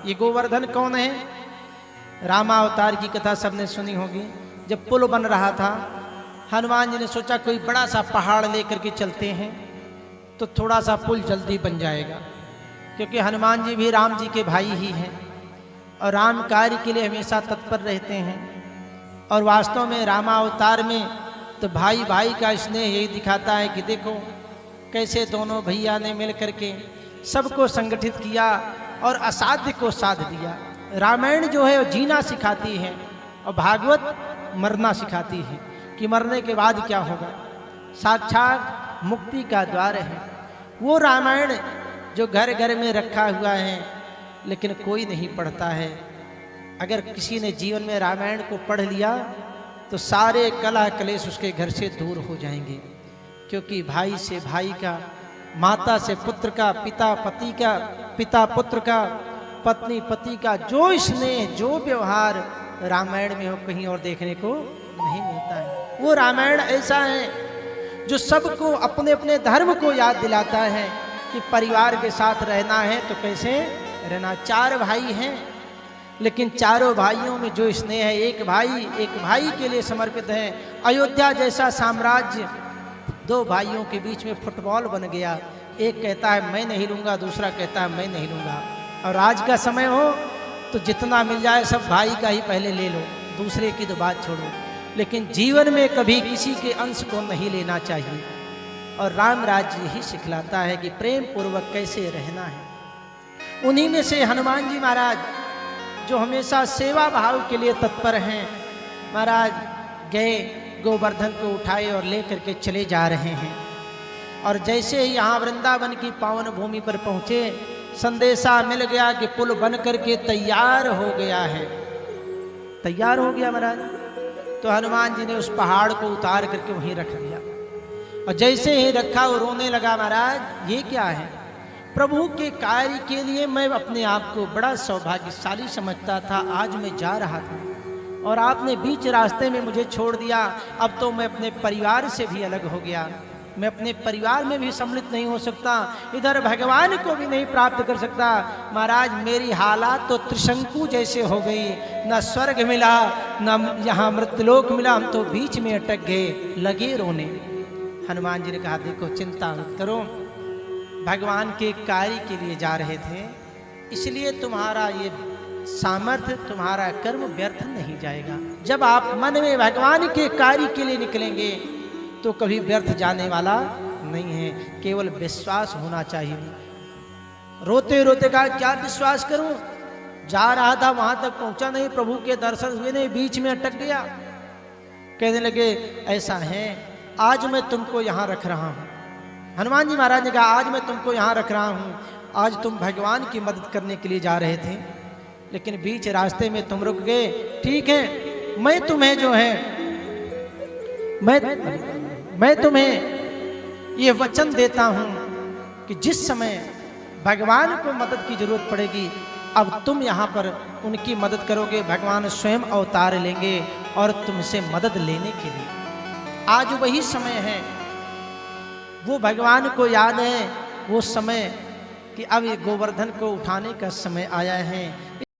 ये गोवर्धन कौन है? रामावतार की कथा सबने सुनी होगी। जब पुल बन रहा था, हनुमान जी ने सोचा कोई बड़ा सा पहाड़ लेकर के चलते हैं तो थोड़ा सा पुल जल्दी बन जाएगा, क्योंकि हनुमान जी भी राम जी के भाई ही हैं और राम कार्य के लिए हमेशा तत्पर रहते हैं। और वास्तव में रामावतार में तो भाई भाई का स्नेह यही दिखाता है कि देखो कैसे दोनों भैया ने मिल करके सबको संगठित किया और असाध्य को साध दिया। रामायण जो है वो जीना सिखाती है और भागवत मरना सिखाती है कि मरने के बाद क्या होगा। साक्षात मुक्ति का द्वार है वो रामायण जो घर घर में रखा हुआ है, लेकिन कोई नहीं पढ़ता है। अगर किसी ने जीवन में रामायण को पढ़ लिया तो सारे कलह कलेश उसके घर से दूर हो जाएंगे, क्योंकि भाई से भाई का, माता से पुत्र का, पिता पति का, पिता पुत्र का, पत्नी पति का जो स्नेह, जो व्यवहार रामायण में हो कहीं और देखने को नहीं मिलता है। वो रामायण ऐसा है जो सबको अपने अपने धर्म को याद दिलाता है कि परिवार के साथ रहना है तो कैसे रहना। 4 भाई हैं, लेकिन चारों भाइयों में जो स्नेह है, एक भाई के लिए समर्पित है। अयोध्या जैसा साम्राज्य 2 भाइयों के बीच में फुटबॉल बन गया। एक कहता है मैं नहीं लूँगा, दूसरा कहता है मैं नहीं लूँगा। और आज का समय हो तो जितना मिल जाए सब भाई का ही पहले ले लो, दूसरे की तो बात छोड़ो। लेकिन जीवन में कभी किसी के अंश को नहीं लेना चाहिए। और राम राज्य ही सिखलाता है कि प्रेम पूर्वक कैसे रहना है। उन्हीं में से हनुमान जी महाराज जो हमेशा सेवा भाव के लिए तत्पर हैं, महाराज गए गोवर्धन को उठाए और लेकर के चले जा रहे हैं। और जैसे ही यहाँ वृंदावन की पावन भूमि पर पहुँचे, संदेशा मिल गया कि पुल बन करके तैयार हो गया है। तैयार हो गया महाराज, तो हनुमान जी ने उस पहाड़ को उतार करके वहीं रख दिया। और जैसे ही रखा वो रोने लगा, महाराज ये क्या है? प्रभु के कार्य के लिए मैं अपने आप को बड़ा सौभाग्यशाली समझता था। आज मैं जा रहा था और आपने बीच रास्ते में मुझे छोड़ दिया। अब तो मैं अपने परिवार से भी अलग हो गया, मैं अपने परिवार में भी सम्मिलित नहीं हो सकता, इधर भगवान को भी नहीं प्राप्त कर सकता। महाराज मेरी हालात तो त्रिशंकु जैसे हो गई, न स्वर्ग मिला न यहाँ मृत्युलोक मिला, हम तो बीच में अटक गए, लगे रोने। हनुमान जी ने कहा देखो चिंता मत करो, भगवान के कार्य के लिए जा रहे थे, इसलिए तुम्हारा ये सामर्थ्य, तुम्हारा कर्म व्यर्थ नहीं जाएगा। जब आप मन में भगवान के कार्य के लिए निकलेंगे तो कभी व्यर्थ जाने वाला नहीं है, केवल विश्वास होना चाहिए। रोते रोते कहा क्या विश्वास करूं, जा रहा था वहां तक पहुंचा नहीं, प्रभु के दर्शन हुए नहीं, बीच में अटक गया। कहने लगे ऐसा है, आज मैं तुमको यहाँ रख रहा हूँ। हनुमान जी महाराज ने कहा आज मैं तुमको यहाँ रख रहा हूँ, आज तुम भगवान की मदद करने के लिए जा रहे थे, लेकिन बीच रास्ते में तुम रुक गए। ठीक है, मैं तुम्हें जो है मैं तुम्हें ये वचन देता हूँ कि जिस समय भगवान को मदद की जरूरत पड़ेगी, अब तुम यहाँ पर उनकी मदद करोगे, भगवान स्वयं अवतार लेंगे और तुमसे मदद लेने के लिए। आज वही समय है, वो भगवान को याद है वो समय कि अब ये गोवर्धन को उठाने का समय आया है।